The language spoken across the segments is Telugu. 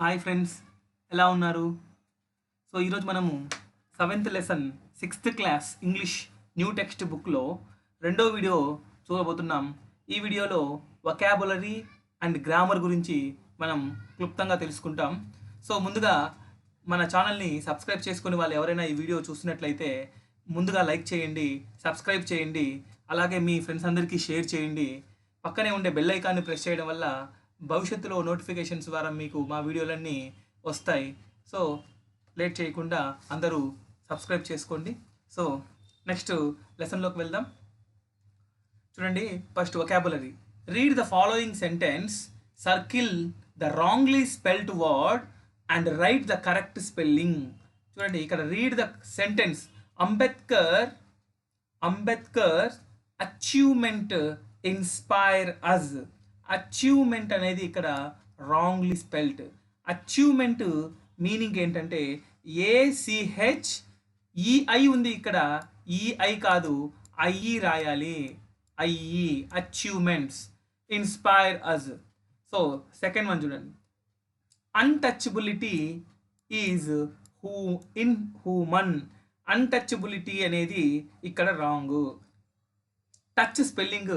హాయ్ ఫ్రెండ్స్, ఎలా ఉన్నారు? సో ఈరోజు మనము 7th lesson 6th class English new text బుక్లో రెండో వీడియో చూడబోతున్నాం. ఈ వీడియోలో వొకాబులరీ అండ్ గ్రామర్ గురించి మనం క్లుప్తంగా తెలుసుకుంటాం. సో ముందుగా మన ఛానల్ని సబ్స్క్రైబ్ చేసుకుని వాళ్ళు ఎవరైనా ఈ వీడియో చూసినట్లయితే ముందుగా లైక్ చేయండి, సబ్స్క్రైబ్ చేయండి, అలాగే మీ ఫ్రెండ్స్ అందరికీ షేర్ చేయండి. పక్కనే ఉండే బెల్ ఐకాన్ని ప్రెస్ చేయడం వల్ల భవిష్యత్తులో నోటిఫికేషన్స్ ద్వారా మీకు మా వీడియోలన్నీ వస్తాయి. సో లేట్ చేయకుండా అందరూ సబ్స్క్రైబ్ చేసుకోండి. సో నెక్స్ట్ లెసన్లోకి వెళ్దాం. చూడండి, first vocabulary. Read the following sentence, circle the wrongly spelled word and write the correct spelling. చూడండి, ఇక్కడ read the sentence. Ambedkar achievement inspire us. Achievement అనేది ఇక్కడ రాంగ్లీ స్పెల్డ్. అచీవ్మెంట్ మీనింగ్ ఏంటంటే ఏసిహెచ్ఈఐ ఉంది, ఇక్కడ ఈఐ కాదు, ఐఈ రాయాలి. I E, achievements. Inspire us. So second one చూడండి. Untouchability is inhuman. Untouchability అనేది ఇక్కడ wrong. Touch spelling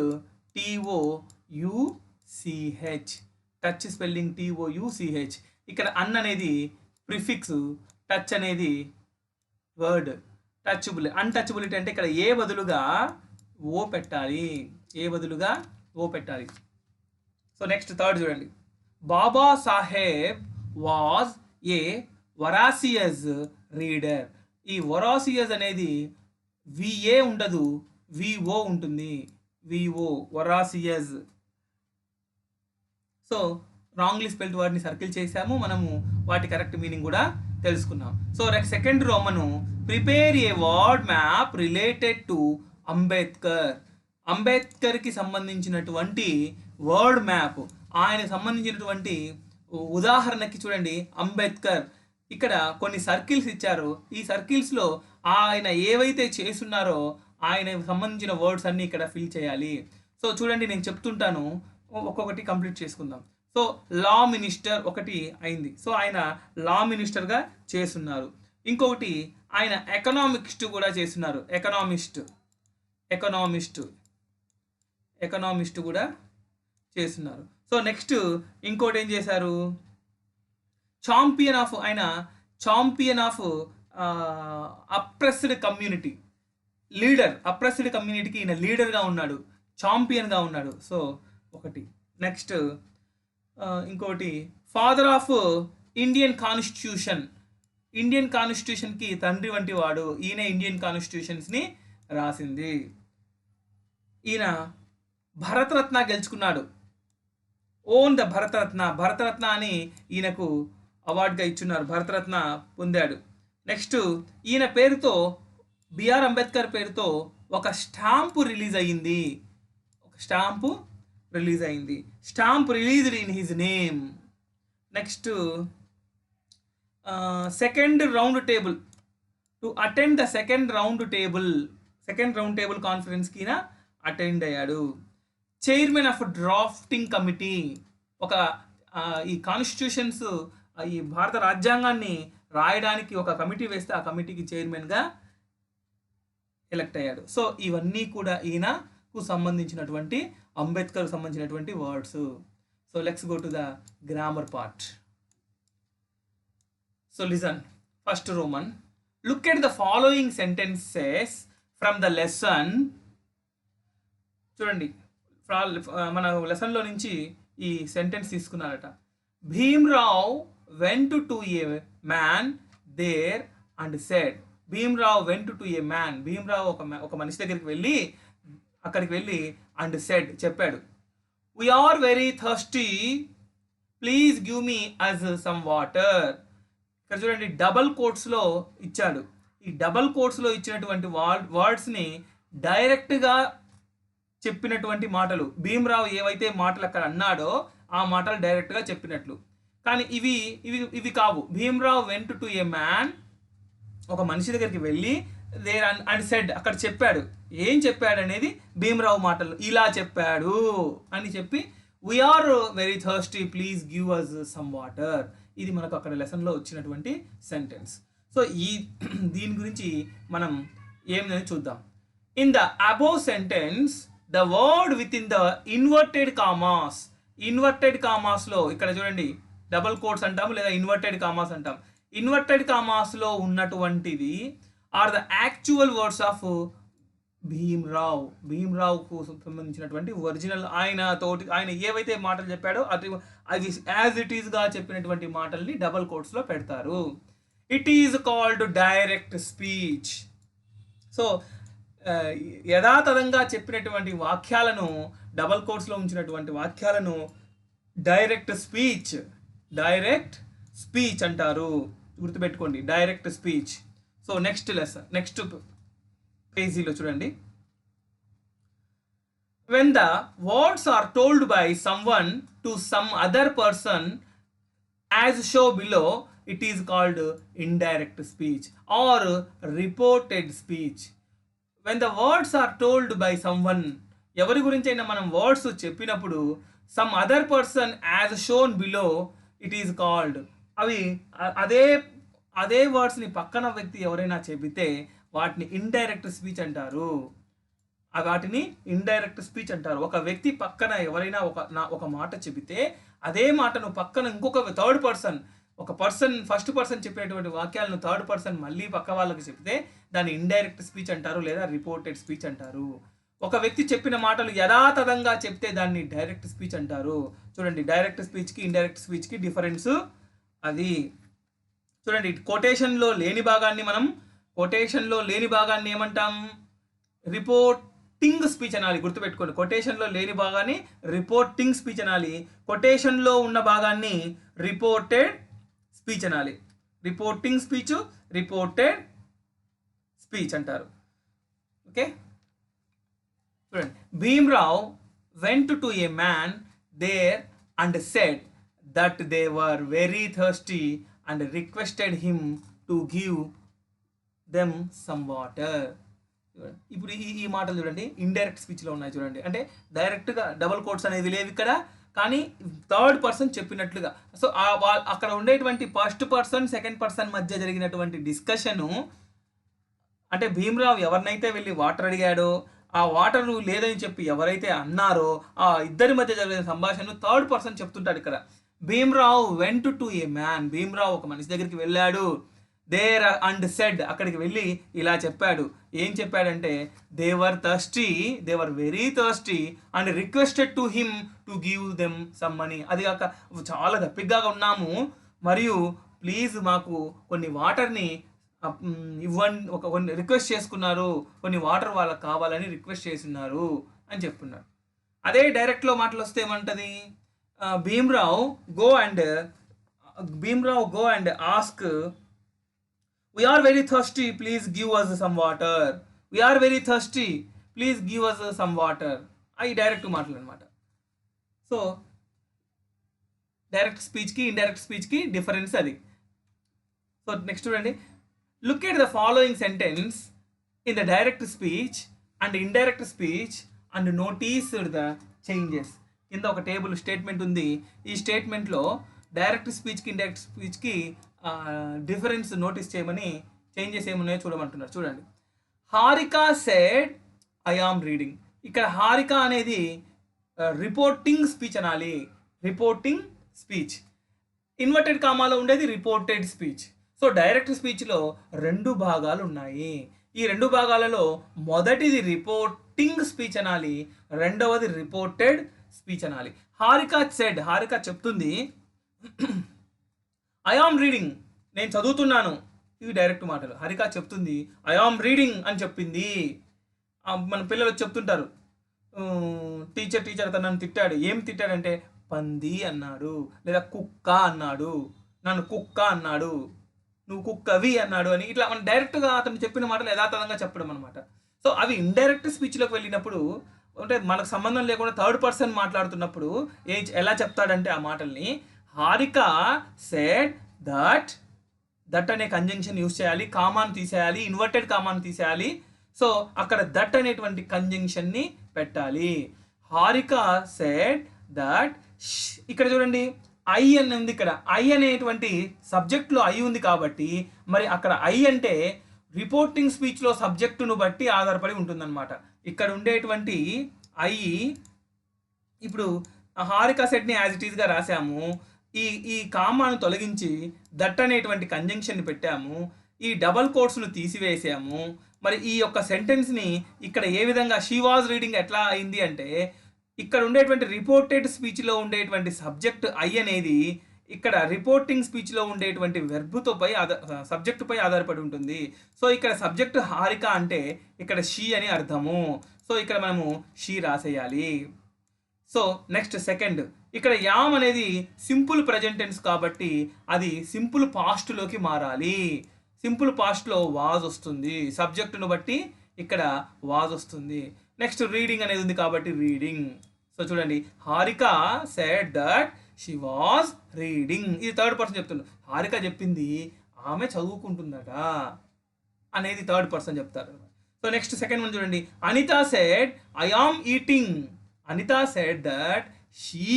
TOUCH. Touch spelling TOUCH. ఇక్కడ అన్ అనేది ప్రిఫిక్స్, టచ్ అనేది వర్డ్. అన్టచబిలిటీ అంటే ఇక్కడ ఏ బదులుగా ఓ పెట్టాలి, ఏ బదులుగా ఓ పెట్టాలి. సో నెక్స్ట్ థర్డ్ చూడండి. Baba Saheb was a voracious reader. ఈ వరాసియస్ అనేది విఏ ఉండదు, విఓ ఉంటుంది. V O, voracious. So wrongly spelled వర్డ్ని సర్కిల్ చేసాము, మనము వాటి కరెక్ట్ మీనింగ్ కూడా తెలుసుకున్నాం. So second Roman, prepare a word map related to Ambedkar. అంబేద్కర్కి సంబంధించినటువంటి వర్డ్ మ్యాప్, ఆయనకు సంబంధించినటువంటి ఉదాహరణకి చూడండి, అంబేద్కర్ ఇక్కడ కొన్ని సర్కిల్స్ ఇచ్చారు. ఈ సర్కిల్స్లో ఆయన ఏవైతే చేస్తున్నారో ఆయనకు సంబంధించిన వర్డ్స్ అన్నీ ఇక్కడ ఫిల్ చేయాలి. సో చూడండి, నేను చెప్తుంటాను, ఒక్కొక్కటి కంప్లీట్ చేసుకుందాం. సో లా మినిస్టర్ ఒకటి అయింది. సో ఆయన లా మినిస్టర్గా చేస్తున్నారు. ఇంకొకటి ఆయన ఎకనామిక్స్ట్ కూడా చేస్తున్నారు. ఎకనామిస్ట్ కూడా చేస్తున్నారు. సో నెక్స్ట్ ఇంకోటి ఏం చేశారు, champion of oppressed community. Oppressed కమ్యూనిటీకి ఈయన లీడర్గా ఉన్నాడు, ఛాంపియన్గా ఉన్నాడు. సో ఒకటి. నెక్స్ట్ ఇంకోటి, ఫాదర్ ఆఫ్ ఇండియన్ కాన్స్టిట్యూషన్కి తండ్రి వంటి వాడు. ఈయన ఇండియన్ కాన్స్టిట్యూషన్స్ని రాసింది. ఈయన భరతరత్న గెలుచుకున్నాడు. ఓన్ ద భరతరత్న అని ఈయనకు అవార్డుగా ఇచ్చున్నారు, భరతరత్న పొందాడు. నెక్స్ట్ ఈయన పేరుతో, బిఆర్ అంబేద్కర్ పేరుతో ఒక స్టాంపు రిలీజ్ అయ్యింది. Stamp released in his name. Next second round table, to attend the second round table కాన్ఫరెన్స్కి ఈయన అటెండ్ అయ్యాడు. చైర్మన్ ఆఫ్ డ్రాఫ్టింగ్ కమిటీ, ఒక ఈ కాన్స్టిట్యూషన్స్, ఈ భారత రాజ్యాంగాన్ని రాయడానికి ఒక కమిటీ వేస్తే ఆ కమిటీకి చైర్మన్గా ఎలక్ట్ అయ్యాడు. సో ఇవన్నీ కూడా ఈయనకు సంబంధించినటువంటి, అంబేద్కర్ సంబంధించినటువంటి words. So let's go to the grammar part. So listen. First Roman, look at the following sentences from the lesson. చూడండి, మన లెసన్లో నుంచి ఈ సెంటెన్స్ తీసుకున్నారట. Bhimrao went to a man there and said. Bhimrao went to a man. Bhimrao ఒక మనిషి దగ్గరికి వెళ్ళి, అక్కడికి వెళ్ళి అండ్ సెడ్, చెప్పాడు, we are very thirsty, please give me as some water. ఇక్కడ చూడండి, డబల్ కోట్స్లో ఇచ్చాడు. ఈ డబల్ కోట్స్లో ఇచ్చినటువంటి వర్డ్స్ని డైరెక్ట్గా చెప్పినటువంటి మాటలు. భీమ్రావ్ ఏవైతే మాటలు అక్కడ అన్నాడో ఆ మాటలు డైరెక్ట్గా చెప్పినట్లు. కానీ ఇవి కావు. Bhimrao went to a man, ఒక మనిషి దగ్గరికి వెళ్ళి, దేర్ అండ్ సెడ్, అక్కడ చెప్పాడు. ఏం చెప్పాడు అనేది భీమ్రావ్ మాటలు, ఇలా చెప్పాడు అని చెప్పి we are very thirsty please give us some water. ఇది మనకు అక్కడ లెసన్లో వచ్చినటువంటి సెంటెన్స్. సో దీని గురించి మనం ఏమిదని చూద్దాం. In the above sentence the word within the inverted commas. Inverted కామాస్లో ఇక్కడ చూడండి, డబుల్ కోట్స్ అంటాము లేదా ఇన్వర్టెడ్ కామాస్ అంటాం. ఇన్వర్టెడ్ కామాస్లో ఉన్నటువంటివి are the actual words of భీమ్రావ్కు సంబంధించినటువంటి ఒరిజినల్ ఆయన ఏవైతే మాటలు చెప్పాడో అది యాజ్ ఇట్ ఈస్గా చెప్పినటువంటి మాటల్ని డబల్ కోట్స్లో పెడతారు. It is called direct speech. So యథాతథంగా చెప్పినటువంటి వాక్యాలను, డబల్ కోట్స్లో ఉంచినటువంటి వాక్యాలను డైరెక్ట్ స్పీచ్ అంటారు. గుర్తుపెట్టుకోండి, డైరెక్ట్ స్పీచ్. సో నెక్స్ట్ పేజీలో చూడండి. When the words are told by someone to some other person as shown below, it is called indirect speech or reported speech. When the words are told by someone, ఎవరి గురించి అయినా మనం వర్డ్స్ చెప్పినప్పుడు some other person as shown below, it is called, అవి అదే వర్డ్స్ని పక్కన వ్యక్తి ఎవరైనా చెబితే వాటిని ఇండైరెక్ట్ స్పీచ్ అంటారు. వాటిని ఇండైరెక్ట్ స్పీచ్ అంటారు. ఒక వ్యక్తి పక్కన ఎవరైనా ఒక మాట చెబితే అదే మాటను పక్కన ఇంకొక థర్డ్ పర్సన్, ఫస్ట్ పర్సన్ చెప్పినటువంటి వాక్యాలను థర్డ్ పర్సన్ మళ్ళీ పక్క వాళ్ళకి చెబితే దాన్ని ఇండైరెక్ట్ స్పీచ్ అంటారు లేదా రిపోర్టెడ్ స్పీచ్ అంటారు. ఒక వ్యక్తి చెప్పిన మాటలు యథాతథంగా చెప్తే దాన్ని డైరెక్ట్ స్పీచ్ అంటారు. చూడండి, డైరెక్ట్ స్పీచ్కి ఇండైరెక్ట్ స్పీచ్కి డిఫరెన్స్ అది. చూడండి, కొటేషన్లో లేని భాగాన్ని ఏమంటాం? రిపోర్టింగ్ స్పీచ్ అనాలి. గుర్తుపెట్టుకోండి, కొటేషన్లో లేని భాగాన్ని రిపోర్టింగ్ స్పీచ్ అనాలి. కొటేషన్లో ఉన్న భాగాన్ని రిపోర్టెడ్ స్పీచ్ అనాలి. రిపోర్టింగ్ స్పీచ్, రిపోర్టెడ్ స్పీచ్ అంటారు. ఓకే, చూడండి. Bhimrao went to a man there and said that they were very thirsty and requested him to give them some water. ఇప్పుడు ఈ మాటలు చూడండి, ఇండైరెక్ట్ స్పీచ్లో ఉన్నాయి చూడండి. అంటే డైరెక్ట్గా డబుల్ కోట్స్ అనేది లేవు ఇక్కడ, కానీ థర్డ్ పర్సన్ చెప్పినట్లుగా. సో అక్కడ ఉండేటువంటి ఫస్ట్ పర్సన్ సెకండ్ పర్సన్ మధ్య జరిగినటువంటి డిస్కషను, అంటే భీమ్రావ్ ఎవరినైతే వెళ్ళి వాటర్ అడిగాడో ఆ వాటర్ లేదని చెప్పి ఎవరైతే అన్నారో ఆ ఇద్దరి మధ్య జరిగిన సంభాషణను థర్డ్ పర్సన్ చెప్తుంటాడు ఇక్కడ. Bhimrao went to a man, Bhimrao ఒక మనిషి దగ్గరికి వెళ్ళాడు. దేర్ అండ్ సెడ్, అక్కడికి వెళ్ళి ఇలా చెప్పాడు. ఏం చెప్పాడంటే they were very thirsty and requested to him to give them some money. అది కాక చాలా దప్పిగ్గా ఉన్నాము మరియు ప్లీజ్ మాకు కొన్ని వాటర్ని ఇవ్వండి, కొన్ని రిక్వెస్ట్ చేసుకున్నారు, కొన్ని వాటర్ వాళ్ళకి కావాలని రిక్వెస్ట్ చేస్తున్నారు అని చెప్తున్నారు. అదే డైరెక్ట్లో మాటలు వస్తే ఏమంటది? Bhimrao go and ask, we are very thirsty, please give us some water. We are very thirsty, please give us some water. అవి డైరెక్ట్ మాటలు అనమాట. సో డైరెక్ట్ స్పీచ్కి ఇండైరెక్ట్ స్పీచ్కి డిఫరెన్స్ అది. సో నెక్స్ట్ చూడండి, look at the following sentence in the direct speech and indirect speech and notice the changes. కింద ఒక టేబుల్ స్టేట్మెంట్ ఉంది. ఈ స్టేట్మెంట్లో డైరెక్ట్ స్పీచ్కి ఇండైరెక్ట్ స్పీచ్కి డిఫరెన్స్ నోటీస్ చేయమని, చేంజెస్ ఏమున్నాయో చూడమంటున్నారు. చూడండి, Harika said I am reading. ఇక్కడ హారిక అనేది రిపోర్టింగ్ స్పీచ్ అనాలి, రిపోర్టింగ్ స్పీచ్. ఇన్వర్టెడ్ కామాలో ఉండేది రిపోర్టెడ్ స్పీచ్. సో డైరెక్ట్ స్పీచ్లో రెండు భాగాలు ఉన్నాయి. ఈ రెండు భాగాలలో మొదటిది రిపోర్టింగ్ స్పీచ్ అనాలి, రెండవది రిపోర్టెడ్ స్పీచ్ అనాలి. హారిక సెడ్, హారిక చెప్తుంది ఐ ఆమ్ రీడింగ్, నేను చదువుతున్నాను. ఇవి డైరెక్ట్ మాటలు. హారిక చెప్తుంది ఐ ఆమ్ రీడింగ్ అని చెప్పింది. మన పిల్లలు చెప్తుంటారు, టీచర్ తనను తిట్టాడు. ఏం తిట్టాడంటే పంది అన్నాడు, లేదా కుక్క అన్నాడు, నన్ను కుక్క అన్నాడు, నువ్వు కుక్కవి అన్నాడు అని. ఇట్లా మనం డైరెక్ట్గా అతను చెప్పిన మాటలు యథాతథంగా చెప్పడం అనమాట. సో అవి ఇండైరెక్ట్ స్పీచ్లోకి వెళ్ళినప్పుడు, అంటే మనకు సంబంధం లేకుండా థర్డ్ పర్సన్ మాట్లాడుతున్నప్పుడు ఎలా చెప్తాడంటే ఆ మాటల్ని, హారిక సెడ్ దట్ అనే కంజంక్షన్ యూజ్ చేయాలి, కామాను తీసేయాలి, ఇన్వర్టెడ్ కామాను తీసేయాలి. సో అక్కడ దట్ అనేటువంటి కంజంక్షన్ని పెట్టాలి. హారిక సెడ్ దట్ ఇక్కడ చూడండి ఐ అని ఉంది, ఇక్కడ ఐ అనేటువంటి సబ్జెక్ట్లో ఐ ఉంది కాబట్టి మరి అక్కడ ఐ అంటే రిపోర్టింగ్ స్పీచ్లో సబ్జెక్టును బట్టి ఆధారపడి ఉంటుందన్నమాట. ఇక్కడ ఉండేటువంటి ఐ ఇప్పుడు హారిక సెట్ని యాజ్ ఇట్ ఈస్గా రాసాము, ఈ కామాను తొలగించి దట్ అనేటువంటి కంజంక్షన్ని పెట్టాము, ఈ డబల్ కోట్స్ను తీసివేసాము. మరి ఈ యొక్క సెంటెన్స్ని ఇక్కడ ఏ విధంగా షీ వాజ్ రీడింగ్ ఎట్లా అయింది అంటే ఇక్కడ ఉండేటువంటి రిపోర్టెడ్ స్పీచ్లో ఉండేటువంటి సబ్జెక్ట్ ఐ అనేది ఇక్కడ రిపోర్టింగ్ స్పీచ్లో ఉండేటువంటి వెర్బుతోపై సబ్జెక్టుపై ఆధారపడి ఉంటుంది. సో ఇక్కడ సబ్జెక్ట్ హారిక అంటే ఇక్కడ షీ అని అర్థము. సో ఇక్కడ మనము షీ రాసేయాలి. సో నెక్స్ట్ సెకండ్, ఇక్కడ యామ్ అనేది సింపుల్ ప్రజెంట్ టెన్స్ కాబట్టి అది సింపుల్ పాస్ట్లోకి మారాలి. సింపుల్ పాస్ట్లో వాజ్ వస్తుంది, సబ్జెక్టును బట్టి ఇక్కడ వాజ్ వస్తుంది. నెక్స్ట్ రీడింగ్ అనేది ఉంది కాబట్టి రీడింగ్. సో చూడండి, Harika said that she was reading, ఇది థర్డ్ పర్సన్ చెప్తుంది. హారిక చెప్పింది ఆమె చదువుకుంటుందట అనేది థర్డ్ పర్సన్ చెప్తారు. సో నెక్స్ట్ సెకండ్ వన్ చూడండి, Anita said I am eating, Anita said that she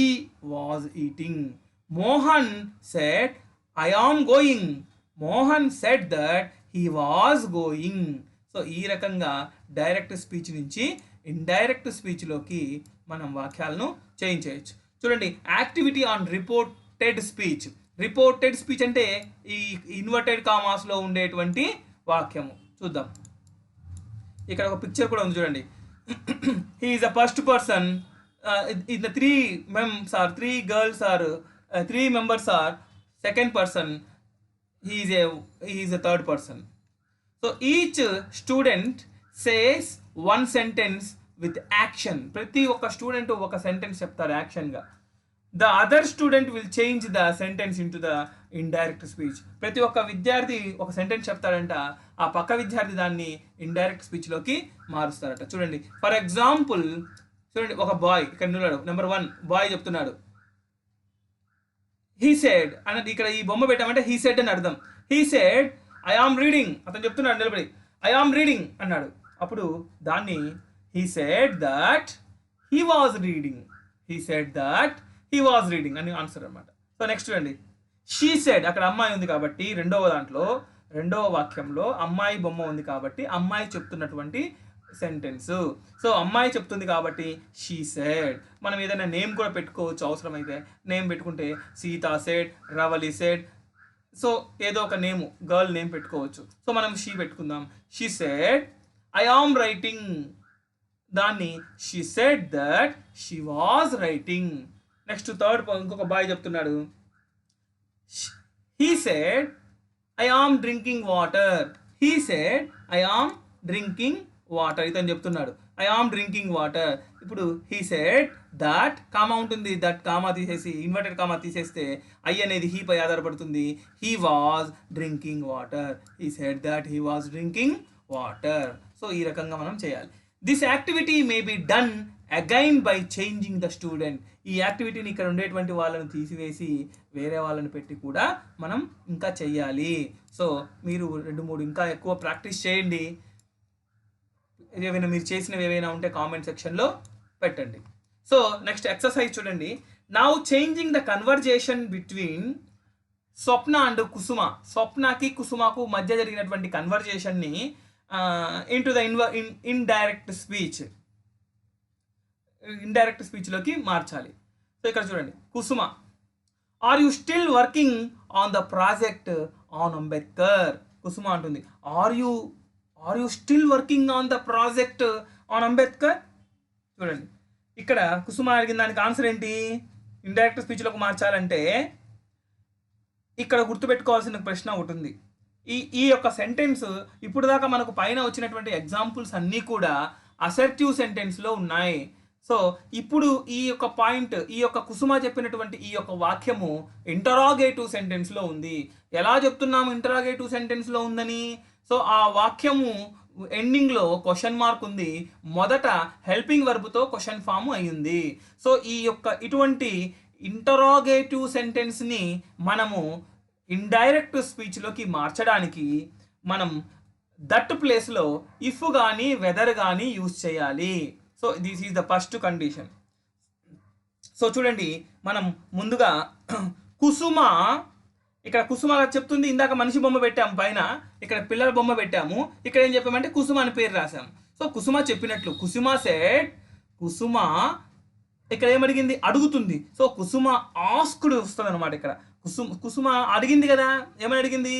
was eating. Mohan said I am going, Mohan said that he was going. So ఈ రకంగా డైరెక్ట్ స్పీచ్ నుంచి ఇండైరెక్ట్ స్పీచ్లోకి మనం వాక్యాలను చేంజ్ చేయొచ్చు. చూడండి, activity on reported speech. Reported speech అంటే ఈ ఇన్వర్టెడ్ కామాస్లో ఉండేటువంటి వాక్యము. చూద్దాం, ఇక్కడ ఒక పిక్చర్ కూడా ఉంది చూడండి. He is a first person, in the three girls are 3 members are second person, he is a third person. So each student says one sentence with action. ప్రతి ఒక్క స్టూడెంట్ ఒక సెంటెన్స్ చెప్తారు యాక్షన్గా. The other student will change the sentence into the indirect speech. ప్రతి ఒక్క విద్యార్థి ఒక సెంటెన్స్ చెప్తాడంట, ఆ పక్క విద్యార్థి దాన్ని ఇండైరెక్ట్ స్పీచ్లోకి మారుస్తారట. చూడండి, ఫర్ ఎగ్జాంపుల్ చూడండి, ఒక బాయ్ ఇక్కడ ఉన్నాడు, నెంబర్ 1 బాయ్ చెప్తున్నాడు. హీ సెడ్ అన్నది ఇక్కడ ఈ బొమ్మ పెట్టామంటే హీ సెడ్ అని అర్థం. He said I am reading, అతను చెప్తున్నాడు నిలబడి ఐ ఆమ్ రీడింగ్ అన్నాడు. అప్పుడు దాన్ని he said that he was reading, he said that he was reading అని ఆన్సర్ అనమాట. సో నెక్స్ట్ చూడండి, షీ సెడ్ అక్కడ అమ్మాయి ఉంది కాబట్టి రెండవ వాక్యంలో అమ్మాయి బొమ్మ ఉంది కాబట్టి అమ్మాయి చెప్తున్నటువంటి సెంటెన్స్. సో అమ్మాయి చెప్తుంది కాబట్టి షీ సెడ్. మనం ఏదైనా నేమ్ కూడా పెట్టుకోవచ్చు అవసరమైతే. నేమ్ పెట్టుకుంటే Sita said, Ravali said, so ఏదో ఒక నేమ్ గర్ల్ నేమ్ పెట్టుకోవచ్చు. సో మనం షీ పెట్టుకుందాం. She said I am writing, దాన్ని she said that she was writing. Next third ఇంకొక బాయ్ చెప్తున్నాడు. He said I am drinking water, he said I am drinking water, ఇతను చెప్తున్నాడు ఐ ఆమ్ డ్రింకింగ్ వాటర్. ఇప్పుడు హీ సెడ్ దట్ కామా ఉంటుంది, దట్ కామా తీసేసి ఇన్వర్టెడ్ కామా తీసేస్తే ఐ అనేది హీ పై ఆధారపడుతుంది. He was drinking water, he said that he was drinking water. So ఈ రకంగా మనం చేయాలి. This activity may be done again by changing the student. ఈ యాక్టివిటీని ఇక్కడ ఉండేటువంటి వాళ్ళని తీసివేసి వేరే వాళ్ళని పెట్టి కూడా మనం ఇంకా చెయ్యాలి. సో మీరు 2-3 ఇంకా ఎక్కువ ప్రాక్టీస్ చేయండి. ఏవైనా మీరు చేసినవి ఏవైనా ఉంటే కామెంట్ సెక్షన్లో పెట్టండి. సో నెక్స్ట్ ఎక్సర్సైజ్ చూడండి. Now changing the conversation between Swapna and Kusuma. స్వప్నకి కుసుమకు మధ్య జరిగినటువంటి కన్వర్జేషన్ని ఇంటూ ద ఇండైరెక్ట్ స్పీచ్లోకి మార్చాలి. సో ఇక్కడ చూడండి, Kusuma are you still working on the project on Ambedkar. Kusuma అంటుంది are you still working on the project on Ambedkar. చూడండి, ఇక్కడ కుసుమ అడిగిన దానికి ఆన్సర్ ఏంటి? ఇండైరెక్ట్ స్పీచ్లోకి మార్చాలంటే ఇక్కడ గుర్తుపెట్టుకోవాల్సిన ప్రశ్న ఒకటి ఉంది. ఈ యొక్క సెంటెన్స్ ఇప్పుడు దాకా మనకు పైన వచ్చినటువంటి ఎగ్జాంపుల్స్ అన్నీ కూడా అసర్టివ్ సెంటెన్స్లో ఉన్నాయి. సో ఇప్పుడు ఈ యొక్క పాయింట్, ఈ యొక్క కుసుమ చెప్పినటువంటి ఈ యొక్క వాక్యము ఇంటరాగేటివ్ సెంటెన్స్లో ఉంది. ఎలా చెప్తున్నాము ఇంటరాగేటివ్ సెంటెన్స్లో ఉందని? సో ఆ వాక్యము ఎండింగ్లో క్వశ్చన్ మార్క్ ఉంది, మొదట హెల్పింగ్ వర్బ్తో క్వశ్చన్ ఫామ్ అయ్యింది. సో ఇటువంటి ఇంటరాగేటివ్ సెంటెన్స్ని మనము ఇండైరెక్ట్ స్పీచ్లోకి మార్చడానికి మనం దట్ ప్లేస్లో ఇఫ్ కానీ వెదర్ కానీ యూజ్ చేయాలి. So this is the first condition. So చూడండి, మనం ముందుగా కుసుమ, ఇక్కడ కుసుమ చెప్తుంది, ఇందాక మనిషి బొమ్మ పెట్టాము పైన, ఇక్కడ పిల్లల బొమ్మ పెట్టాము, ఇక్కడ ఏం చెప్పామంటే కుసుమ అని పేరు రాసాము. సో కుసుమ చెప్పినట్లు, కుసుమ సెడ్, కుసుమ ఇక్కడ ఏమడిగింది, అడుగుతుంది. సో కుసుమ ఆస్క్డ్ వస్తుంది అనమాట. ఇక్కడ కుసుమ అడిగింది కదా, ఏమని అడిగింది,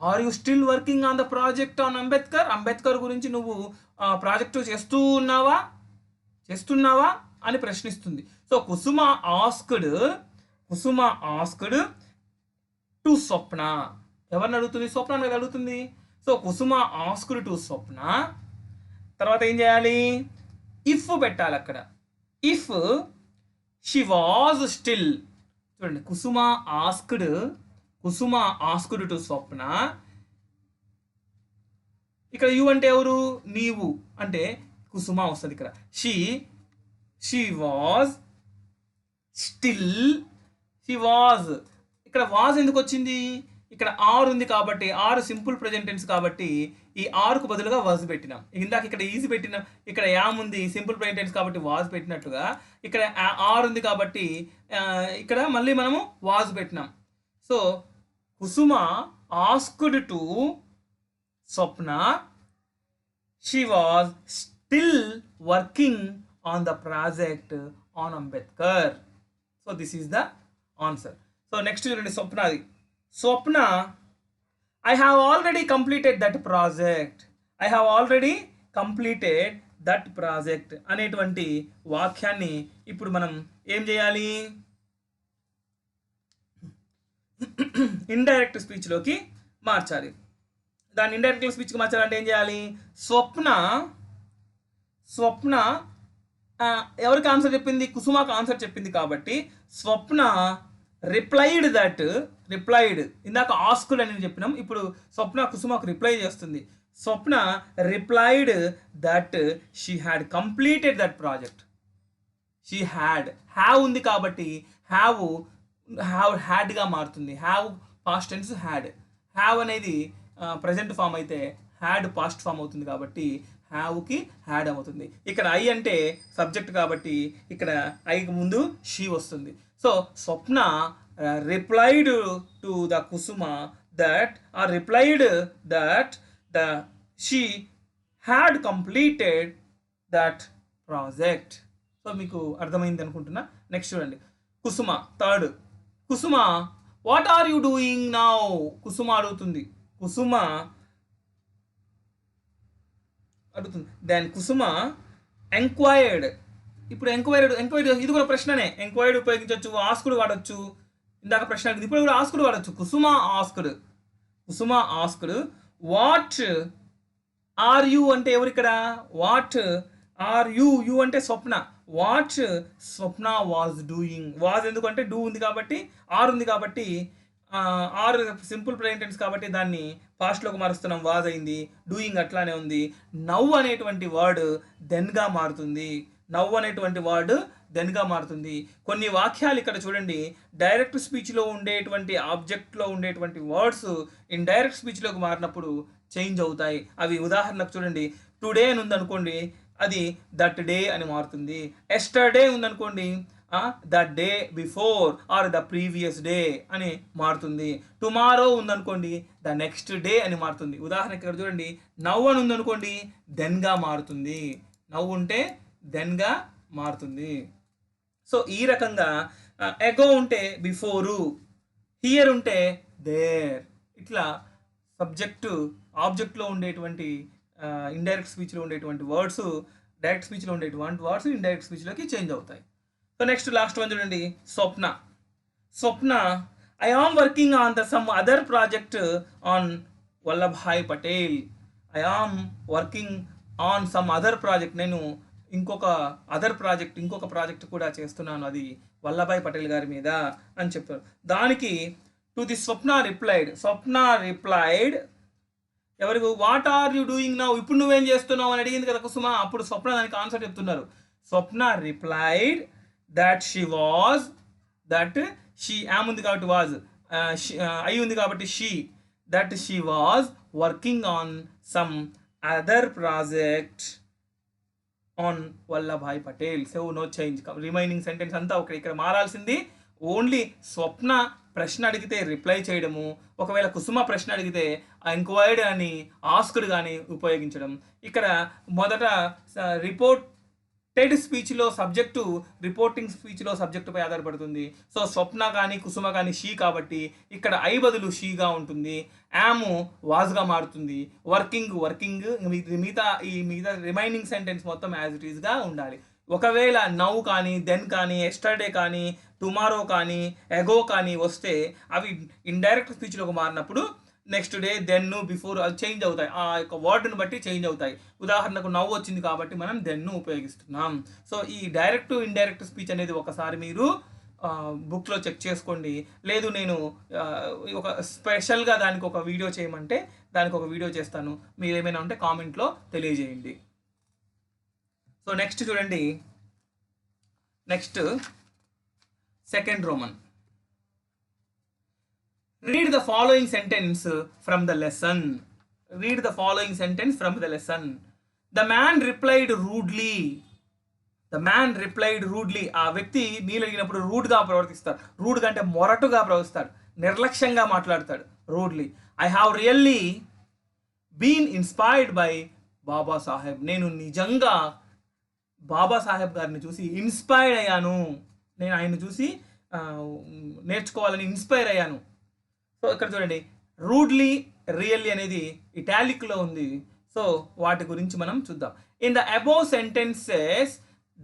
are you still working on the project on Ambedkar, Ambedkar గురించి నువ్వు ప్రాజెక్టు చేస్తున్నావా అని ప్రశ్నిస్తుంది. So Kusuma asked to Swapna, ఎవరిని అడుగుతుంది, స్వప్న అనేది అడుగుతుంది. So Kusuma asked to Swapna, తర్వాత ఏం చేయాలి, ఇఫ్ పెట్టాలి అక్కడ. ఇఫ్ షీ వాజ్ స్టిల్, చూడండి కుసుమ ఆస్క్డ్ టు స్వప్న, ఇక్కడ యు అంటే ఎవరు, నీవు అంటే కుసుమ వస్తుంది ఇక్కడ. షీ వాజ్ స్టిల్, ఇక్కడ వాజ్ ఎందుకు వచ్చింది, ఇక్కడ ఆర్ ఉంది కాబట్టి, ఆర్ సింపుల్ ప్రెజెంట్ టెన్స్ కాబట్టి ఈ ఆర్కు బదులుగా వాజ్ పెట్టినాం. ఇందాక ఇక్కడ ఈజీ పెట్టినాం, ఇక్కడ యామ్ ఉంది సింపుల్ ప్రెజెంట్ టెన్స్ కాబట్టి వాజ్ పెట్టినట్టుగా, ఇక్కడ ఆర్ ఉంది కాబట్టి ఇక్కడ మళ్ళీ మనము వాజ్ పెట్టినాం. So Kusuma asked to Swapna, she was still working on the project on Ambedkar. So this is the answer. So next చూడండి స్వప్నది. Swapna, I have already completed that project అనేటువంటి వాక్యాన్ని ఇప్పుడు మనం ఏం చేయాలి, ఇండైరెక్ట్ స్పీచ్లోకి మార్చాలి. దాన్ని ఇండైరెక్ట్ స్పీచ్కి మార్చాలంటే ఏం చేయాలి, స్వప్న ఎవరికి ఆన్సర్ చెప్పింది, కుసుమకు ఆన్సర్ చెప్పింది కాబట్టి స్వప్న రిప్లైడ్, ఇందాక ఆస్క్డ్ అని చెప్పినాం, ఇప్పుడు స్వప్న కుసుమకు రిప్లై చేస్తుంది. Swapna replied that she had completed that project. She have ఉంది కాబట్టి హ్యాడ్గా మారుతుంది. హ్యావ్ పాస్ట్ టెన్స్ హ్యావ్ అనేది ప్రజెంట్ ఫామ్ అయితే హ్యాడ్ పాస్ట్ ఫామ్ అవుతుంది కాబట్టి హ్యావ్కి హ్యాడ్ అవుతుంది. ఇక్కడ ఐ అంటే సబ్జెక్ట్ కాబట్టి ఇక్కడ ఐకి ముందు షీ వస్తుంది. So Swapna replied to the Kusuma that she had completed that project. So మీకు అర్థమైంది అనుకుంటున్నా. నెక్స్ట్ చూడండి Kusuma, third. Kusuma, what are you doing now, Kusuma అడుగుతుంది. Then Kusuma enquired. ఇప్పుడు ఎంక్వైర్డ్ ఇది కూడా ప్రశ్ననే. ఎంక్వైర్డ్ ఉపయోగించవచ్చు, ఆస్క్డ్ వాడచ్చు. ఇందాక ప్రశ్న అడిగింది, ఇప్పుడు కూడా ఆస్క్డ్ వాడచ్చు. Kusuma asked what are you అంటే ఎవరు ఇక్కడ, వాట్ ఆర్ యూ అంటే Swapna. What Swapna was doing, was ఎందుకంటే డూ ఉంది కాబట్టి, ఆర్ ఉంది కాబట్టి, ఆర్ సింపుల్ ప్రెజెంట్ టెన్స్ కాబట్టి దాన్ని పాస్ట్లోకి మారుస్తున్నాం, వాజ్ అయింది. డూయింగ్ అట్లానే ఉంది. నవ్ అనేటువంటి వర్డ్ దెన్గా మారుతుంది. కొన్ని వాక్యాలు ఇక్కడ చూడండి, డైరెక్ట్ స్పీచ్లో ఉండేటువంటి ఆబ్జెక్ట్లో ఉండేటువంటి వర్డ్స్ ఇండైరెక్ట్ స్పీచ్లోకి మారినప్పుడు చేంజ్ అవుతాయి. అవి ఉదాహరణకు చూడండి, టుడే అని ఉందనుకోండి, అది దట్ డే అని మారుతుంది. ఎస్టర్డే ఉందనుకోండి, the day before or the previous day అని మారుతుంది. టుమారో ఉందనుకోండి, ద నెక్స్ట్ డే అని మారుతుంది. ఉదాహరణకి ఇక్కడ చూడండి, నవ్ అని ఉందనుకోండి, దెన్గా మారుతుంది. నవ్ ఉంటే దెన్గా మారుతుంది. సో ఈ రకంగా ఎగో ఉంటే బిఫోరు, హియర్ ఉంటే దేర్, ఇట్లా సబ్జెక్టు ఆబ్జెక్ట్లో ఉండేటువంటి ఇండైరెక్ట్ స్పీచ్లో ఉండేటువంటి వర్డ్స్ డైరెక్ట్ స్పీచ్లో ఉండేటువంటి వర్డ్స్ ఇండైరెక్ట్ స్పీచ్లోకి చేంజ్ అవుతాయి. సో నెక్స్ట్ లాస్ట్ వన్ చూడండి, Swapna I am working on some other project on Vallabhbhai Patel. I am working on some other project, నేను ఇంకొక ప్రాజెక్ట్ కూడా చేస్తున్నాను, అది వల్లభాయ్ పటేల్ గారి మీద అని చెప్పారు. దానికి టు ది స్వప్న రిప్లైడ్ ఎవరికి, what are you doing now, ఇప్పుడు నువ్వేం చేస్తున్నావు అని అడిగింది కదా కుసుమ. అప్పుడు స్వప్న దానికి ఆన్సర్ చెప్తున్నారు. Swapna replied that she am ఉంది కాబట్టి వాజ్, ఐ ఉంది కాబట్టి she was working on some other project on Vallabhbhai Patel. So no change. Remaining sentence అంతా ఇక్కడ మారాల్సింది ఓన్లీ స్వప్న ప్రశ్న అడిగితే రిప్లై చేయడము, ఒకవేళ కుసుమ ప్రశ్న అడిగితే ఎంక్వైర్డ్ అని ఆస్క్డ్ కానీ ఉపయోగించడం. ఇక్కడ మొదట రిపోర్టెడ్ స్పీచ్లో సబ్జెక్టు రిపోర్టింగ్ స్పీచ్లో సబ్జెక్టుపై ఆధారపడుతుంది. సో స్వప్న కానీ కుసుమ కానీ షీ కాబట్టి ఇక్కడ ఐ బదులు షీగా ఉంటుంది. యామ్ వాజ్గా మారుతుంది. వర్కింగ్ మిగతా రిమైనింగ్ సెంటెన్స్ మొత్తం యాజ్ ఇట్ ఈస్గా ఉండాలి. ఒకవేళ నౌ కానీ, దెన్ కానీ, ఎస్టర్డే కానీ, టుమారో కానీ, ఎగో కానీ వస్తే అవి ఇండైరెక్ట్ స్పీచ్లోకి మారినప్పుడు నెక్స్ట్ డే, దెన్, బిఫోర్ అది చేంజ్ అవుతాయి. ఆ యొక్క వర్డ్ని బట్టి చేంజ్ అవుతాయి. ఉదాహరణకు నవ్వు వచ్చింది కాబట్టి మనం దెన్ను ఉపయోగిస్తున్నాం. సో ఈ డైరెక్ట్ ఇండైరెక్ట్ స్పీచ్ అనేది ఒకసారి మీరు బుక్లో చెక్ చేసుకోండి. లేదు నేను ఒక స్పెషల్గా దానికి ఒక వీడియో చేయమంటే దానికి ఒక వీడియో చేస్తాను. మీరు ఏమైనా ఉంటే కామెంట్లో తెలియజేయండి. సో నెక్స్ట్ చూడండి, next second Roman. Read the following sentence from the lesson. Read the following sentence from the lesson. The man replied rudely. The man replied rudely. ఆ వ్యక్తి నీళ్ళు అడిగినప్పుడు రూడ్గా ప్రవర్తిస్తాడు. రూడ్గా అంటే మొరటుగా ప్రవర్తిస్తాడు, నిర్లక్ష్యంగా మాట్లాడతాడు. Rudely. I have really been inspired by Baba Saheb. నేను నిజంగా బాబా సాహెబ్ గారిని చూసి ఇన్స్పైర్డ్ అయ్యాను. నేను ఆయన్ని చూసి నేర్చుకోవాలని ఇన్స్పైర్ అయ్యాను. సో ఇక్కడ చూడండి, రూడ్లీ, రియల్లీ అనేది ఇటాలిక్లో ఉంది. సో వాటి గురించి మనం చూద్దాం. In the above sentences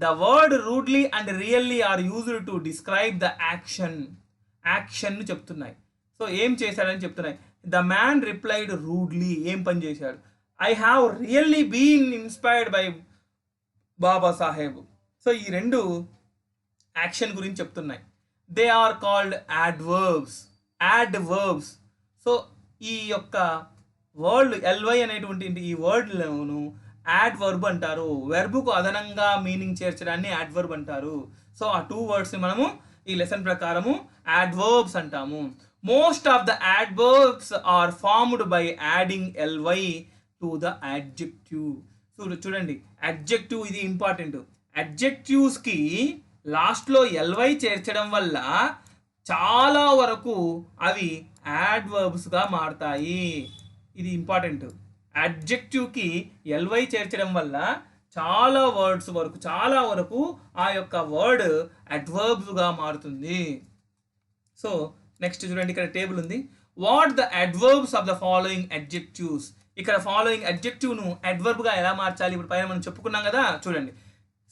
the word rudely and really are used to describe the action చెప్తున్నాయి. సో ఏం చేశాడని చెప్తున్నాయి. ద మ్యాన్ రిప్లైడ్ రూడ్లీ, ఏం పని చేశాడు. I have really been inspired by Baba Saheb. So ఈ రెండు యాక్షన్ గురించి చెప్తున్నాయి. They are called adverbs. So ఈ యొక్క వర్డ్ ఎల్వై అనేటువంటి ఈ వర్డ్లను యాడ్వర్బ్ అంటారు. వెర్బుకు అదనంగా మీనింగ్ చేర్చడాన్ని యాడ్వర్బ్ అంటారు. సో ఆ టూ వర్డ్స్ని మనము ఈ లెసన్ ప్రకారము యాడ్వర్బ్స్ అంటాము. Most of the adverbs are formed by adding L Y to the adjective. చూడండి, అడ్జెక్టివ్ ఇది ఇంపార్టెంట్. అడ్జెక్టివ్స్కి లాస్ట్లో ఎల్వై చేర్చడం వల్ల చాలా వరకు అవి యాడ్వర్బ్స్గా మారుతాయి. ఇది ఇంపార్టెంట్. అడ్జెక్టివ్కి ఎల్వై చేర్చడం వల్ల చాలా వరకు ఆ యొక్క వర్డ్ అడ్వర్బ్స్గా మారుతుంది. సో నెక్స్ట్ చూడండి, ఇక్కడ టేబుల్ ఉంది. What the adverbs of the following adjectives. ఇక్కడ ఫాలోయింగ్ అడ్జెక్టివ్ను అడ్వర్బ్గా ఎలా మార్చాలి ఇప్పుడు పైన మనం చెప్పుకున్నాం కదా. చూడండి,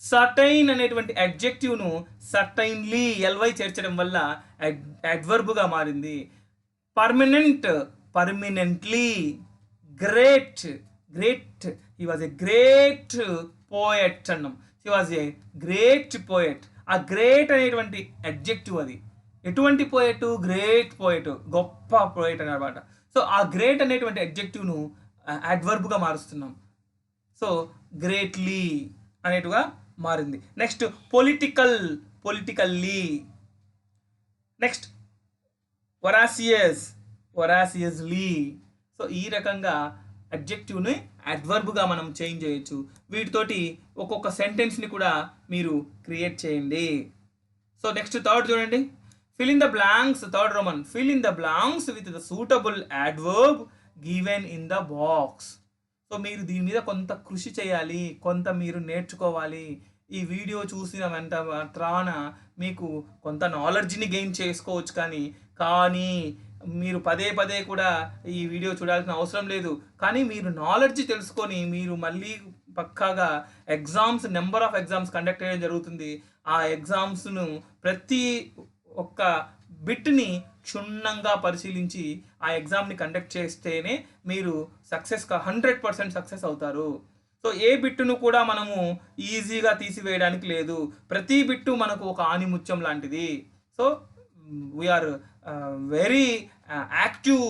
సర్టైన్ అనేటువంటి అడ్జెక్టివ్ను సర్టైన్లీ ఎల్వై చేర్చడం వల్ల అడ్వర్బ్గా మారింది. Permanently. Great he was a great poet అన్నాం. He was a great poet. ఆ గ్రేట్ అనేటువంటి అడ్జెక్టివ్ అది ఎటువంటి పోయెట్? గ్రేట్ పోయెట్, గొప్ప పోయెట్ అనమాట. సో ఆ గ్రేట్ అనేటువంటి అడ్జెక్టివ్ను అడ్వర్బ్గా మారుస్తున్నాం. సో గ్రేట్లీ అనేటుగా మారింది. Next politically. Next voraciously. So ఈ రకంగా అడ్జెక్టివ్ని అడ్వర్బ్గా మనం చేంజ్ చేయొచ్చు. వీటితోటి ఒక్కొక్క సెంటెన్స్ని కూడా మీరు క్రియేట్ చేయండి. సో నెక్స్ట్ థర్డ్ చూడండి, fill in the blanks. Third Roman, fill in the blanks with the suitable adverb given in the box. So మీరు దీని మీద కొంత కృషి చేయాలి, కొంత మీరు నేర్చుకోవాలి. ఈ వీడియో చూసిన మాత్రాన మీకు కొంత నాలెడ్జ్ని గెయిన్ చేసుకోవచ్చు. కానీ మీరు పదే కూడా ఈ వీడియో చూడాల్సిన అవసరం లేదు. కానీ మీరు నాలెడ్జ్ తెలుసుకొని మీరు మళ్ళీ పక్కాగా నెంబర్ ఆఫ్ ఎగ్జామ్స్ కండక్ట్ చేయడం జరుగుతుంది. ఆ ఎగ్జామ్స్ను ప్రతి ఒక్క బిట్ని క్షుణ్ణంగా పరిశీలించి ఆ ఎగ్జామ్ని కండక్ట్ చేస్తేనే మీరు 100% సక్సెస్ అవుతారు. సో ఏ బిట్టును కూడా మనము ఈజీగా తీసివేయడానికి లేదు. ప్రతి బిట్టు మనకు ఒక ఆనిముత్యం లాంటిది. So we are very active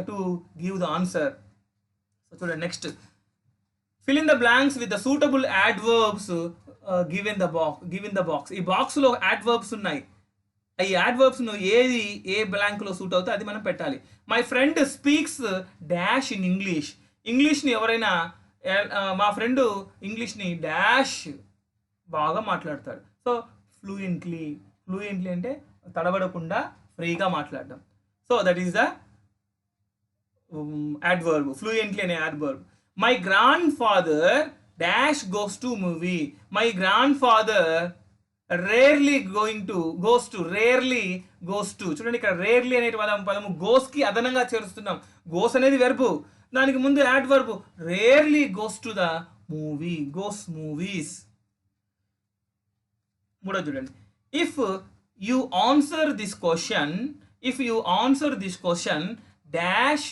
to give the answer. So చూడండి, next fill in the blanks with the suitable adverbs given the box. ఈ బాక్స్లో యాడ్వర్బ్స్ ఉన్నాయి. ఈ యాడ్వర్బ్స్ను ఏ బ్లాంక్లో సూట్ అవుతే అది మనం పెట్టాలి. My friend speaks dash in ఇంగ్లీష్ని ఎవరైనా మా ఫ్రెండ్ ఇంగ్లీష్ని డాష్ బాగా మాట్లాడతాడు. సో ఫ్లూయెంట్లీ అంటే తడబడకుండా ఫ్రీగా మాట్లాడడం. So that is the adverb. Fluently అనే adverb. My grandfather dash goes to movie. My grandfather rarely goes to. చూడండి ఇక్కడ rarely అనే పదము goes కి అదనంగా చేరుస్తున్నాం. goes అనేది వెర్బు, దానికి ముందు adverb. rarely goes to the movie. goes movies. మూడో చూడండి. if you answer this question dash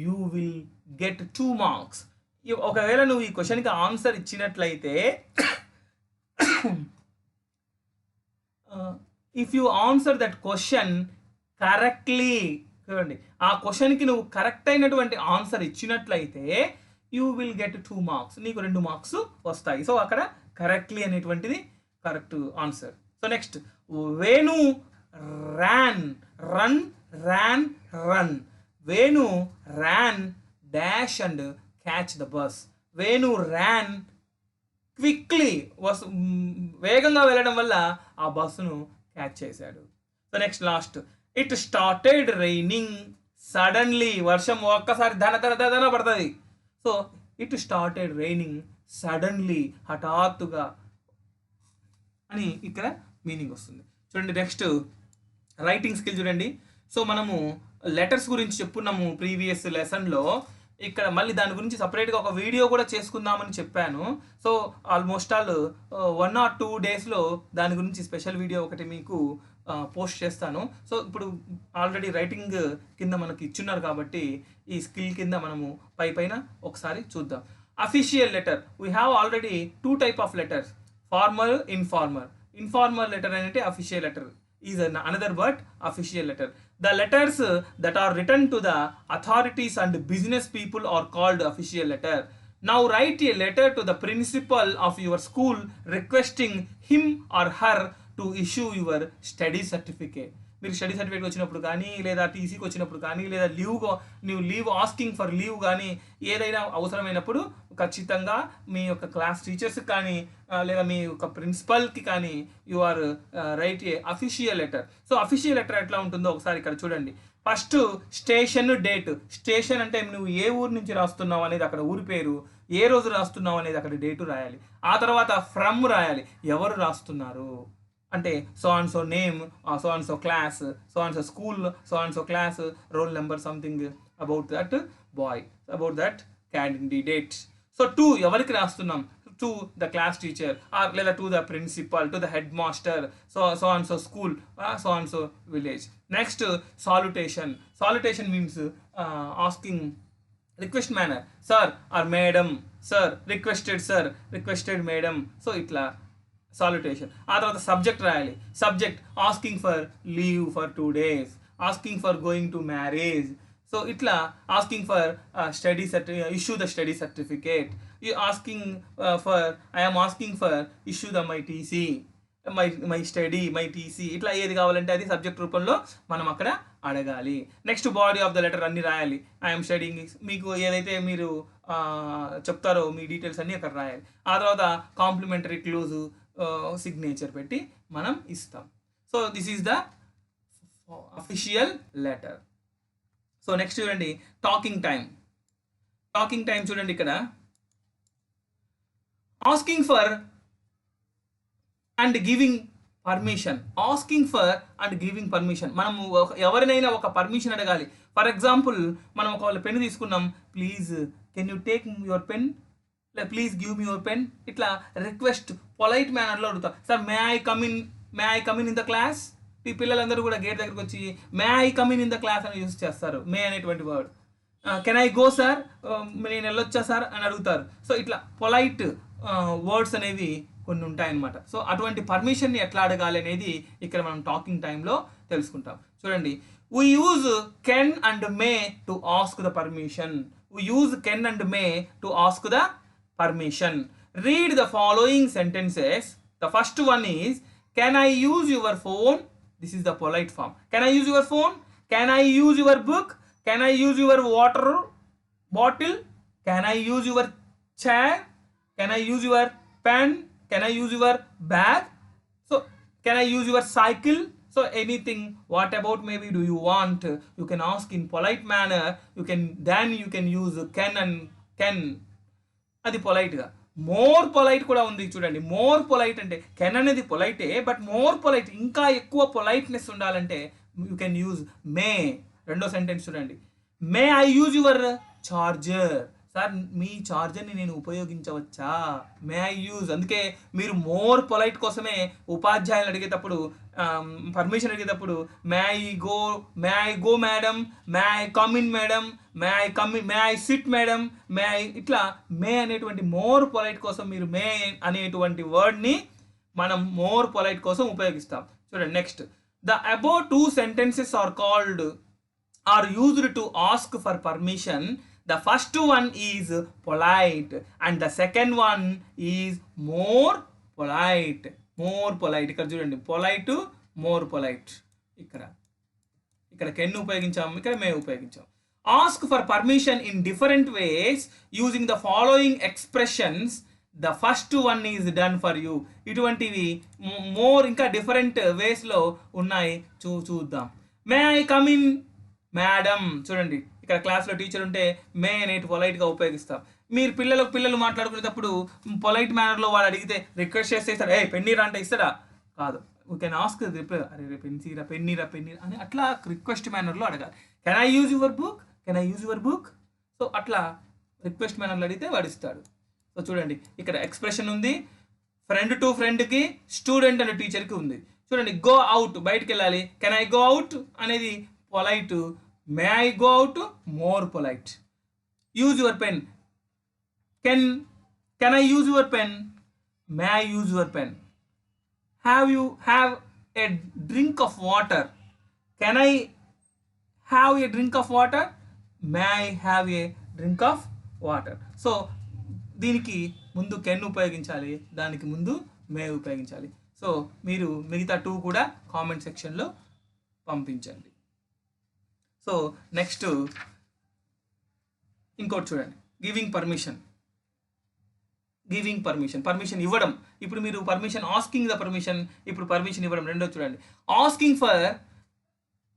you will get 2 marks. ఒకవేళ నువ్వు ఈ క్వశ్చన్కి ఆన్సర్ ఇచ్చినట్లయితే if you answer that question correctly, చూడండి ఆ క్వశ్చన్కి నువ్వు కరెక్ట్ అయినటువంటి ఆన్సర్ ఇచ్చినట్లయితే యూ విల్ గెట్ 2 మార్క్స్, నీకు 2 మార్క్స్ వస్తాయి. సో అక్కడ కరెక్ట్లీ అనేటువంటిది correct answer. So next Venu run. Venu ran dash and catch the bus. Venu ran quickly, was వేగంగా వెళ్ళడం వల్ల ఆ బస్సును క్యాచ్ చేశాడు. So next last, it started raining suddenly. వర్షం ఒక్కసారి ధన పడుతుంది. So it started raining suddenly, హఠాత్తుగా అని ఇక్కడ మీనింగ్ వస్తుంది. చూడండి నెక్స్ట్ రైటింగ్ స్కిల్ చూడండి. సో మనము లెటర్స్ గురించి చెప్పుకున్నాము ప్రీవియస్ లెసన్లో. ఇక్కడ మళ్ళీ దాని గురించి సపరేట్గా ఒక వీడియో కూడా చేసుకుందామని చెప్పాను. సో ఆల్మోస్ట్ ఆల్ 1 or 2 డేస్లో దాని గురించి స్పెషల్ వీడియో ఒకటి మీకు పోస్ట్ చేస్తాను. సో ఇప్పుడు ఆల్రెడీ రైటింగ్ కింద మనకి ఇచ్చున్నారు కాబట్టి ఈ స్కిల్ కింద మనము పైన ఒకసారి చూద్దాం. Official letter, we have already 2 type of letters, formal, informal. Informal letter అంటే official letter is another word, official letter. The letters that are written to the authorities and business people are called official letter. Now write a letter to the principal of your school requesting him or her to issue your study certificate. మీరు స్టడీ సర్టిఫికేట్ వచ్చినప్పుడు కానీ, లేదా టీసీకి వచ్చినప్పుడు కానీ, లేదా లీవ్ ఆస్కింగ్ ఫర్ లీవ్ కానీ, ఏదైనా అవసరమైనప్పుడు ఖచ్చితంగా మీ యొక్క క్లాస్ టీచర్స్కి కానీ, లేదా మీ యొక్క ప్రిన్సిపల్కి కానీ you are write a official letter. So official letter ఎట్లా ఉంటుందో ఒకసారి ఇక్కడ చూడండి. First station date. స్టేషన్ అంటే నువ్వు ఏ ఊరు నుంచి రాస్తున్నావు అనేది అక్కడ ఊరి పేరు, ఏ రోజు రాస్తున్నావు అనేది అక్కడ డేటు రాయాలి. ఆ తర్వాత ఫ్రమ్ రాయాలి, ఎవరు రాస్తున్నారు అంటే so and so name, so and so class, so and so school, so and so class, roll number, something about that boy, about that candidate. So to ఎవరికి రాస్తున్నాం, టు ద క్లాస్ టీచర్ లేదా to the principal, to the head master, so and so school, so and so village. Next salutation. Salutation means asking request manner, sir or madam, sir requested madam. So ఇట్లా సాల్యుటేషన్. ఆ తర్వాత సబ్జెక్ట్ రాయాలి. Subject asking for leave for 2 days, asking for going to marriage. So ఇట్లా asking for issue the study certificate, asking for I'm asking for issue the my TC, my study, my TC. ఇట్లా ఏది కావాలంటే అది సబ్జెక్ట్ రూపంలో మనం అక్కడ అడగాలి. Next body of the letter అన్ని రాయాలి. ఐఎమ్ స్టడీయింగ్, మీకు ఏదైతే మీరు చెప్తారో మీ డీటెయిల్స్ అన్నీ అక్కడ రాయాలి. ఆ తర్వాత కాంప్లిమెంటరీ క్లోజు, సిగ్నేచర్ పెట్టి మనం ఇస్తాం. So this is the official letter. So next చూడండి టాకింగ్ టైం. టాకింగ్ టైం చూడండి ఇక్కడ asking for and giving permission. Asking for and giving permission. మనము ఎవరినైనా ఒక పర్మిషన్ అడగాలి. ఫర్ ఎగ్జాంపుల్ మనం ఒకవేళ పెన్ తీసుకున్నాం, please can you take your pen, please give me your pen. ఇట్లా రిక్వెస్ట్ పొలైట్ మేనర్లో అడుగుతాం. Sir May I come in the class. ఈ పిల్లలందరూ కూడా గేట్ దగ్గరికి వచ్చి మే I come in the class అని యూజ్ చేస్తారు, మే అనేటువంటి word. Can I go sir, నేను వెళ్ళొచ్చా సార్ అని అడుగుతారు. సో ఇట్లా పొలైట్ వర్డ్స్ అనేవి కొన్ని ఉంటాయన్నమాట. సో అటువంటి పర్మిషన్ని ఎట్లా అడగాలి అనేది ఇక్కడ మనం టాకింగ్ టైంలో తెలుసుకుంటాం. చూడండి, we use can and may to ask the permission. We use can and may to ask the permission. Read the following sentences. The first one is, can I use your phone? This is the polite form. Can I use your phone? Can I use your book? Can I use your water bottle? Can I use your chair? Can I use your pen? Can I use your bag? So can I use your cycle? So anything, what about maybe do you want, you can ask in polite manner, you can use can and can, అది పొలైట్గా. మోర్ పొలైట్ కూడా ఉంది చూడండి. మోర్ పొలైట్ అంటే కెన్ అనేది పొలైటే, బట్ మోర్ పొలైట్ ఇంకా ఎక్కువ పొలైట్నెస్ ఉండాలంటే యూ కెన్ యూజ్ మే. రెండో సెంటెన్స్ చూడండి. May I use your charger? Sir మీ చార్జర్ని నేను ఉపయోగించవచ్చా? May I use. అందుకే మీరు మోర్ పొలైట్ కోసమే ఉపాధ్యాయులు అడిగేటప్పుడు, పర్మిషన్ అడిగేటప్పుడు may I go madam, may I come in madam, may I sit madam, ఇట్లా మే అనేటువంటి మోర్ పొలైట్ కోసం మీరు మే అనేటువంటి వర్డ్ని మనం మోర్ పొలైట్ కోసం ఉపయోగిస్తాం. చూడండి next. The above 2 sentences are used to ask for permission. The first one is polite and the second one is more polite. ఇక్కడ చూడండి, పొలైట్, మోర్ పొలైట్. ఇక్కడ కెన్ ఉపయోగించాము, ఇక్కడ మే ఉపయోగించాం. Ask for permission in different ways using the following expressions. The first one is done for you. ఇటువంటివి మోర్ ఇంకా డిఫరెంట్ వేస్లో ఉన్నాయి, చూద్దాం. May I come in madam? చూడండి, ఇక్కడ క్లాస్లో టీచర్ ఉంటే మే అనేటి పొలైట్గా ఉపయోగిస్తాం. మీరు పిల్లలు మాట్లాడుకునేటప్పుడు పొలైట్ మేనర్లో వాళ్ళు అడిగితే రిక్వెస్ట్ చేస్తే ఇస్తాడు, పెన్నీరా అంటే ఇస్తాడా? కాదు. యూ కెన్ ఆస్క్ రిప్లై, అరే పెన్నీరా అని అట్లా రిక్వెస్ట్ మేనర్లో అడగాలి. Can I use your book? So అట్లా రిక్వెస్ట్ మేనర్లో అడిగితే వాడు ఇస్తాడు. సో చూడండి, ఇక్కడ ఎక్స్ప్రెషన్ ఉంది. ఫ్రెండ్ టు ఫ్రెండ్కి, స్టూడెంట్ అండ్ టీచర్కి ఉంది. చూడండి, గో అవుట్, బయటకు వెళ్ళాలి. కెన్ ఐ గో అవుట్ అనేది polite. May I go out, more polite. Use your pen. Can I use your pen? May I use your pen. Have a drink of water? Can I have a drink of water? May I have a drink of water. So దీనికి ముందు కెన్ ఉపయోగించాలి, దానికి ముందు మే ఉపయోగించాలి. సో మీరు మిగతా 2 కూడా కామెంట్ సెక్షన్లో పంపించండి. సో నెక్స్ట్ ఇంకోటి చూడండి, గివింగ్ పర్మిషన్ ఇవ్వడం. ఇప్పుడు మీరు పర్మిషన్, ఆస్కింగ్ ద పర్మిషన్, ఇప్పుడు పర్మిషన్ ఇవ్వడం. రెండో చూడండి, asking for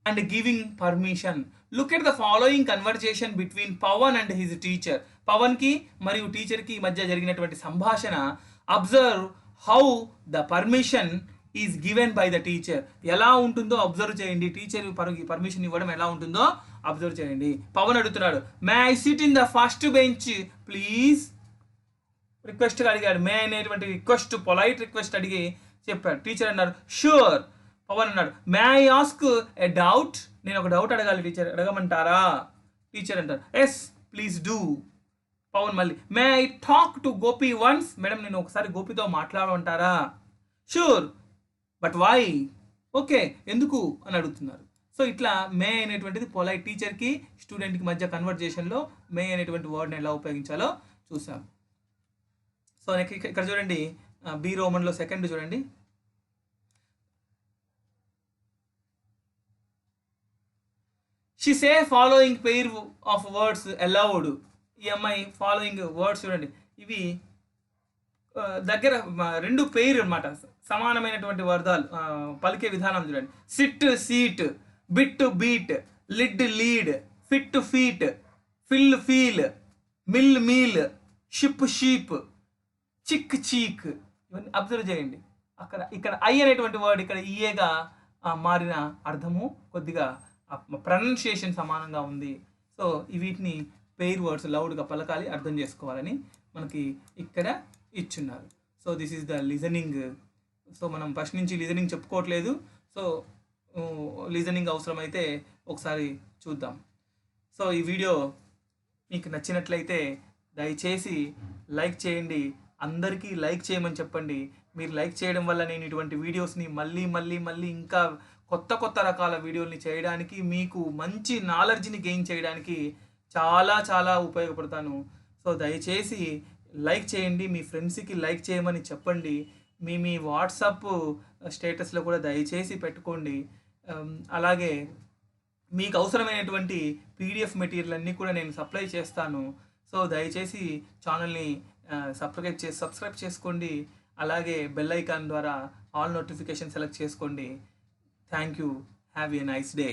and giving permission. Look at the following conversation between Pavan and his teacher. పవన్కి మరియు టీచర్కి మధ్య జరిగినటువంటి సంభాషణ. Observe how the permission is given by the teacher. ఎలా ఉంటుందో అబ్జర్వ్ చేయండి. టీచర్ పర్మిషన్ ఇవ్వడం ఎలా ఉంటుందో అబ్జర్వ్ చేయండి. పవన్ అడుగుతున్నాడు, may I sit in the first bench please? రిక్వెస్ట్గా అడిగాడు. మే అనేటువంటి రిక్వెస్ట్, పొలైట్ రిక్వెస్ట్ అడిగి చెప్పాడు. టీచర్ అన్నారు షూర్. పవన్ అన్నాడు, may I ask a doubt? నేను ఒక డౌట్ అడగాలి టీచర్, అడగమంటారా? టీచర్ అంటారు ఎస్ ప్లీజ్ డూ. పవన్ మళ్ళీ, may I talk to Gopi once? Madam నేను ఒకసారి గోపితో మాట్లాడమంటారా? Sure, but why? ఓకే, ఎందుకు అని అడుగుతున్నారు. సో ఇట్లా మే అనేటువంటిది పొలైట్. టీచర్కి స్టూడెంట్కి మధ్య కన్వర్జేషన్లో మే అనేటువంటి వర్డ్ని ఎలా ఉపయోగించాలో చూసాం. సో ఇక్కడ చూడండి, బి రోమన్లో సెకండ్ చూడండి. She say following pair of words allowed. ఈ అమ్మాయి ఫాలోయింగ్ వర్డ్స్ చూడండి, ఇవి దగ్గర 2 పెయిర్ అనమాట, సమానమైనటువంటి వర్ధాలు పలికే విధానం చూడండి. Sit seat, bit beat, lid lead, fit feet, fill feel, mill meal, ship sheep, chick cheek. ఇవన్నీ అబ్జర్వ్ చేయండి. ఇక్కడ ఐ అనేటువంటి వర్డ్ ఇక్కడ ఈఏగా మారిన అర్థము కొద్దిగా ప్రొనౌన్సియేషన్ సమానంగా ఉంది. సో వీటిని పెయిర్ వర్డ్స్ లౌడ్గా పలకాలి, అర్థం చేసుకోవాలని మనకి ఇక్కడ ఇచ్చున్నారు. So this is the listening. So మనం ఫస్ట్ నుంచి లిజనింగ్ చెప్పుకోవట్లేదు. సో లిజనింగ్ అవసరమైతే ఒకసారి చూద్దాం. సో ఈ వీడియో మీకు నచ్చినట్లయితే దయచేసి లైక్ చేయండి. అందరికీ లైక్ చేయమని చెప్పండి. మీరు లైక్ చేయడం వల్ల నేను ఇటువంటి వీడియోస్ని మళ్ళీ ఇంకా కొత్త రకాల వీడియోల్ని చేయడానికి, మీకు మంచి నాలెడ్జ్ని గెయిన్ చేయడానికి చాలా ఉపయోగపడతాను. సో దయచేసి లైక్ చేయండి. మీ ఫ్రెండ్స్కి లైక్ చేయమని చెప్పండి. మీ వాట్సాప్ స్టేటస్లో కూడా దయచేసి పెట్టుకోండి. అలాగే మీకు అవసరమైనటువంటి పీడిఎఫ్ మెటీరియల్ అన్నీ కూడా నేను సప్లై చేస్తాను. సో దయచేసి ఛానల్ని సబ్స్క్రైబ్ చేసుకోండి. అలాగే బెల్ ఐకాన్ ద్వారా ఆల్ నోటిఫికేషన్ సెలెక్ట్ చేసుకోండి. Thank you. Have a nice day.